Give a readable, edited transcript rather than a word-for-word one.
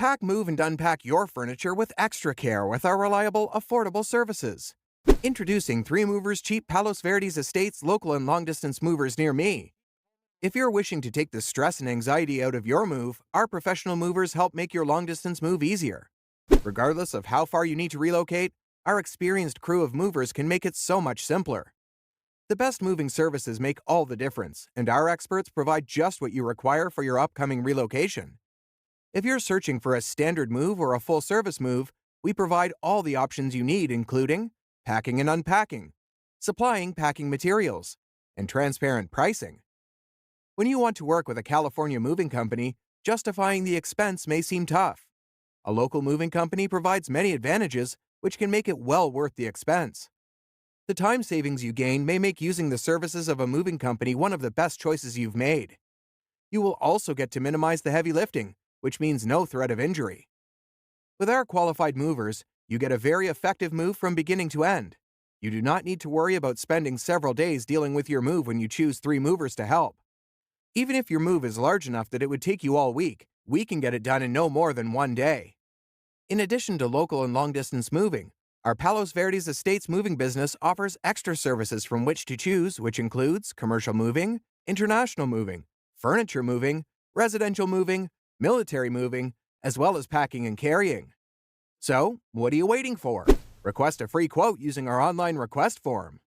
Pack, move, and unpack your furniture with extra care with our reliable, affordable services. Introducing 3 Movers Cheap Palos Verdes Estates local and long-distance movers near me. If you're wishing to take the stress and anxiety out of your move, our professional movers help make your long-distance move easier. Regardless of how far you need to relocate, our experienced crew of movers can make it so much simpler. The best moving services make all the difference, and our experts provide just what you require for your upcoming relocation. If you're searching for a standard move or a full-service move, we provide all the options you need, including packing and unpacking, supplying packing materials, and transparent pricing. When you want to work with a California moving company, justifying the expense may seem tough. A local moving company provides many advantages, which can make it well worth the expense. The time savings you gain may make using the services of a moving company one of the best choices you've made. You will also get to minimize the heavy lifting, which means no threat of injury. With our qualified movers, you get a very effective move from beginning to end. You do not need to worry about spending several days dealing with your move when you choose 3 movers to help. Even if your move is large enough that it would take you all week, we can get it done in no more than 1 day. In addition to local and long-distance moving, our Palos Verdes Estates moving business offers extra services from which to choose, which includes commercial moving, international moving, furniture moving, residential moving, military moving, as well as packing and carrying. So, what are you waiting for? Request a free quote using our online request form.